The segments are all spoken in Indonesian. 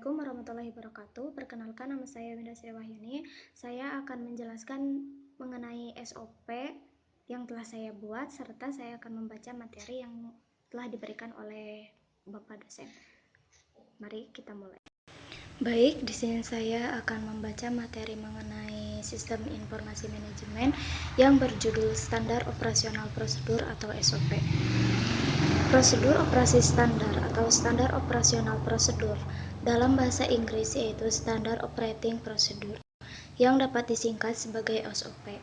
Assalamualaikum warahmatullahi wabarakatuh. Perkenalkan, nama saya Winda Sri Wahyuni. Saya akan menjelaskan mengenai SOP yang telah saya buat, serta saya akan membaca materi yang telah diberikan oleh Bapak dosen. Mari kita mulai. Baik, di sini saya akan membaca materi mengenai Sistem Informasi Manajemen yang berjudul Standar Operasional Prosedur atau SOP. Prosedur operasi standar atau standar operasional prosedur dalam bahasa Inggris yaitu Standard Operating Procedure yang dapat disingkat sebagai SOP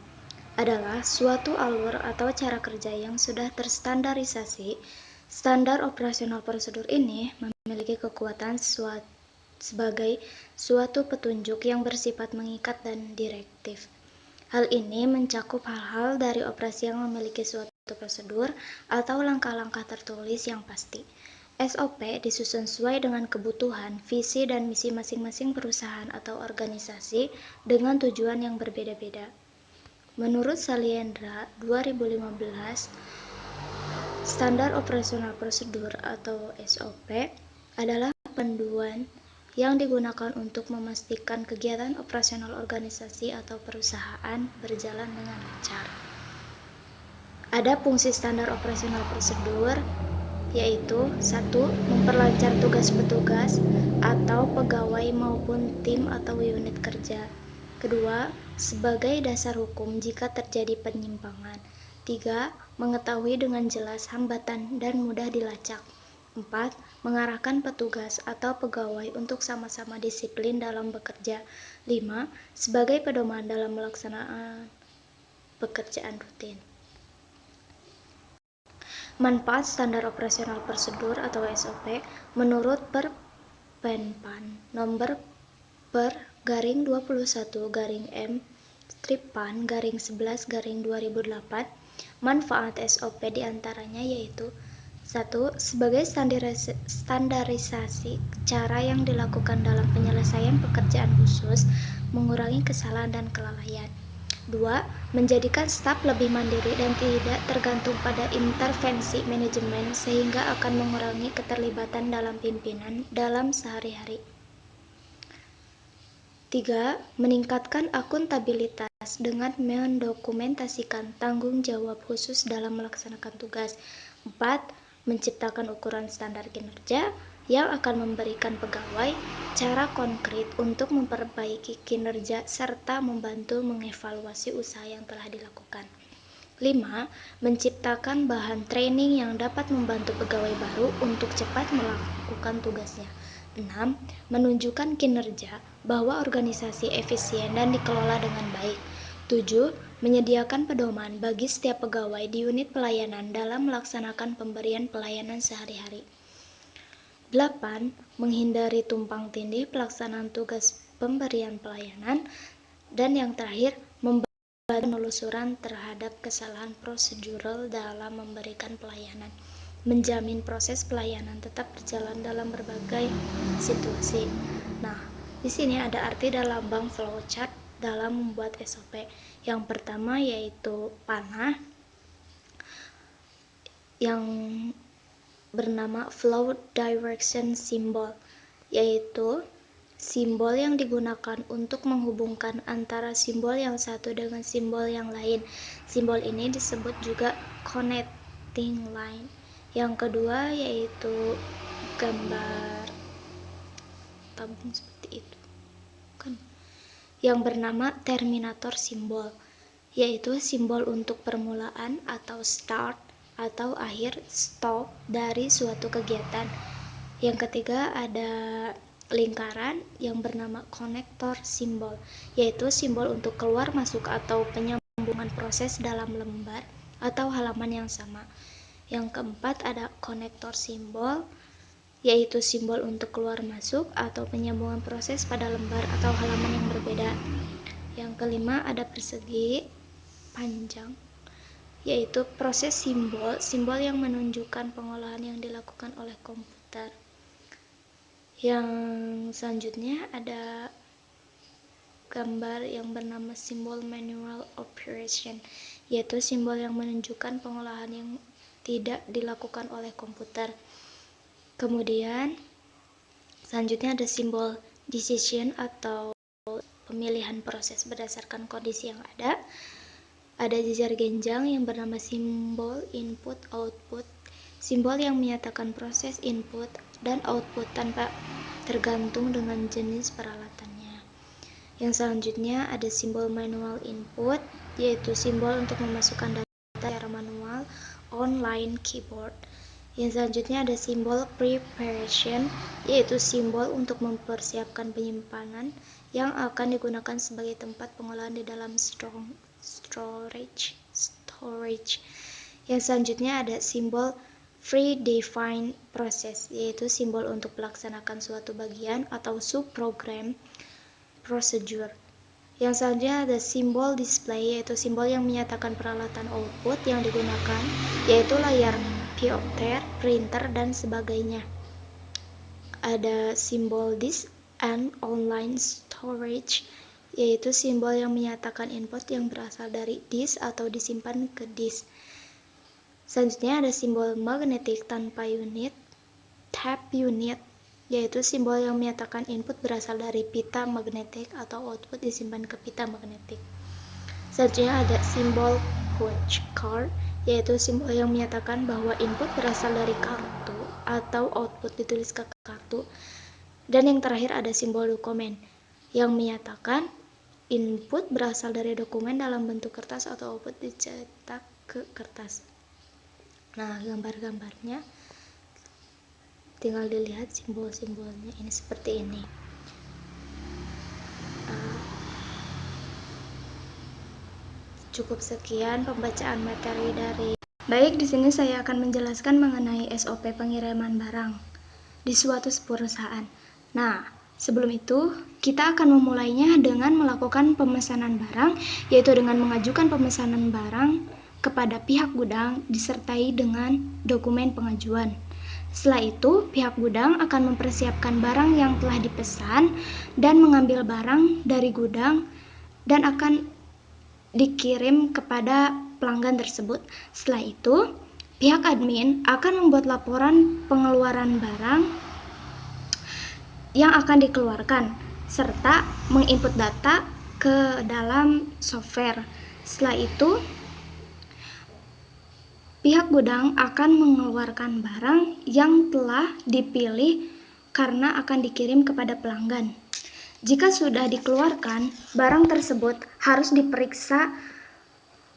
adalah suatu alur atau cara kerja yang sudah terstandarisasi. Standar operasional prosedur ini memiliki kekuatan sebagai suatu petunjuk yang bersifat mengikat dan direktif. Hal ini mencakup hal-hal dari operasi yang memiliki suatu prosedur atau langkah-langkah tertulis yang pasti. SOP disusun sesuai dengan kebutuhan, visi, dan misi masing-masing perusahaan atau organisasi dengan tujuan yang berbeda-beda. Menurut Sailendra 2015, Standar Operasional Prosedur atau SOP adalah panduan yang digunakan untuk memastikan kegiatan operasional organisasi atau perusahaan berjalan dengan lancar. Ada fungsi standar operasional prosedur, yaitu 1. Memperlancar tugas petugas atau pegawai maupun tim atau unit kerja. Kedua, sebagai dasar hukum jika terjadi penyimpangan. 3. Mengetahui dengan jelas hambatan dan mudah dilacak. 4. Mengarahkan petugas atau pegawai untuk sama-sama disiplin dalam bekerja. 5. Sebagai pedoman dalam melaksanaan pekerjaan rutin. Manfaat Standar Operasional Prosedur atau SOP menurut Permenpan nomor per/21/M/Pan/11/2008. Manfaat SOP diantaranya yaitu 1. Sebagai standarisasi cara yang dilakukan dalam penyelesaian pekerjaan khusus, mengurangi kesalahan dan kelalaian. 2. Menjadikan staf lebih mandiri dan tidak tergantung pada intervensi manajemen sehingga akan mengurangi keterlibatan dalam pimpinan dalam sehari-hari. 3. Meningkatkan akuntabilitas dengan mendokumentasikan tanggung jawab khusus dalam melaksanakan tugas. 4. Menciptakan ukuran standar kinerja yang akan memberikan pegawai cara konkret untuk memperbaiki kinerja serta membantu mengevaluasi usaha yang telah dilakukan. 5. Menciptakan bahan training yang dapat membantu pegawai baru untuk cepat melakukan tugasnya. 6. Menunjukkan kinerja bahwa organisasi efisien dan dikelola dengan baik. 7. Menyediakan pedoman bagi setiap pegawai di unit pelayanan dalam melaksanakan pemberian pelayanan sehari-hari. 8. Menghindari tumpang tindih pelaksanaan tugas pemberian pelayanan. Dan yang terakhir, membantu penelusuran terhadap kesalahan prosedural dalam memberikan pelayanan. Menjamin proses pelayanan tetap berjalan dalam berbagai situasi. Nah, di sini ada arti dan lambang flowchart dalam membuat SOP. Yang pertama yaitu panah yang bernama flow direction symbol, yaitu simbol yang digunakan untuk menghubungkan antara simbol yang satu dengan simbol yang lain. Simbol ini disebut juga connecting line. Yang kedua yaitu gambar tabung seperti itu kan, yang bernama terminator simbol, yaitu simbol untuk permulaan atau start atau akhir stop dari suatu kegiatan. Yang ketiga ada lingkaran yang bernama konektor simbol, yaitu simbol untuk keluar masuk atau penyambungan proses dalam lembar atau halaman yang sama. Yang keempat ada konektor simbol, yaitu simbol untuk keluar masuk atau penyambungan proses pada lembar atau halaman yang berbeda. Yang kelima ada persegi panjang, yaitu proses simbol yang menunjukkan pengolahan yang dilakukan oleh komputer. Yang selanjutnya ada gambar yang bernama simbol manual operation, yaitu simbol yang menunjukkan pengolahan yang tidak dilakukan oleh komputer. Kemudian Selanjutnya ada simbol decision atau pemilihan proses berdasarkan kondisi yang ada. Ada jejer genjang yang bernama simbol input output, simbol yang menyatakan proses input dan output tanpa tergantung dengan jenis peralatannya. Yang selanjutnya ada simbol manual input, yaitu simbol untuk memasukkan data secara manual online keyboard. Yang selanjutnya ada simbol preparation, yaitu simbol untuk mempersiapkan penyimpanan yang akan digunakan sebagai tempat pengolahan di dalam storage. Yang selanjutnya ada simbol predefined process, yaitu simbol untuk melaksanakan suatu bagian atau subprogram procedure. Yang selanjutnya ada simbol display, yaitu simbol yang menyatakan peralatan output yang digunakan, yaitu layar printer, printer, dan sebagainya. Ada simbol disk and online storage, yaitu simbol yang menyatakan input yang berasal dari disk atau disimpan ke disk. Selanjutnya ada simbol magnetik tanpa unit, tap unit, yaitu simbol yang menyatakan input berasal dari pita magnetik atau output disimpan ke pita magnetik. Selanjutnya ada simbol punch card, yaitu simbol yang menyatakan bahwa input berasal dari kartu atau output ditulis ke kartu. Dan yang terakhir ada simbol dokumen, yang menyatakan input berasal dari dokumen dalam bentuk kertas atau output dicetak ke kertas. Nah, gambar-gambarnya tinggal dilihat simbol-simbolnya ini seperti ini. Cukup sekian pembacaan materi dari. Baik, di sini saya akan menjelaskan mengenai SOP pengiriman barang di suatu perusahaan. Nah, sebelum itu kita akan memulainya dengan melakukan pemesanan barang, yaitu dengan mengajukan pemesanan barang kepada pihak gudang disertai dengan dokumen pengajuan. Setelah itu, pihak gudang akan mempersiapkan barang yang telah dipesan dan mengambil barang dari gudang dan akan dikirim kepada pelanggan tersebut. Setelah itu, pihak admin akan membuat laporan pengeluaran barang yang akan dikeluarkan serta menginput data ke dalam software. Setelah itu, pihak gudang akan mengeluarkan barang yang telah dipilih karena akan dikirim kepada pelanggan. Jika sudah dikeluarkan, barang tersebut harus diperiksa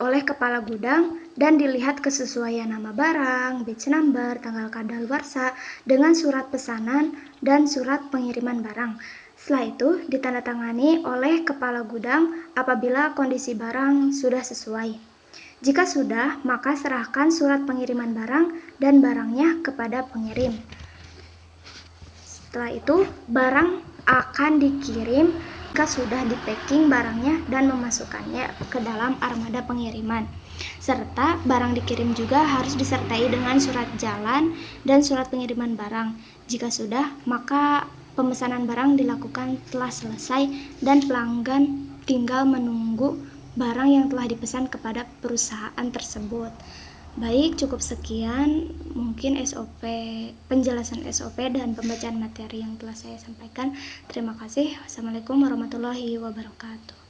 oleh kepala gudang dan dilihat kesesuaian nama barang, batch number, tanggal kadaluarsa dengan surat pesanan dan surat pengiriman barang. Setelah itu ditandatangani oleh kepala gudang apabila kondisi barang sudah sesuai. Jika sudah, maka serahkan surat pengiriman barang dan barangnya kepada pengirim. Setelah itu, barang akan dikirim jika sudah di-packing barangnya dan memasukkannya ke dalam armada pengiriman. Serta barang dikirim juga harus disertai dengan surat jalan dan surat pengiriman barang. Jika sudah, maka pemesanan barang dilakukan telah selesai dan pelanggan tinggal menunggu barang yang telah dipesan kepada perusahaan tersebut. Baik, cukup sekian mungkin penjelasan SOP dan pembacaan materi yang telah saya sampaikan. Terima kasih. Wassalamualaikum warahmatullahi wabarakatuh.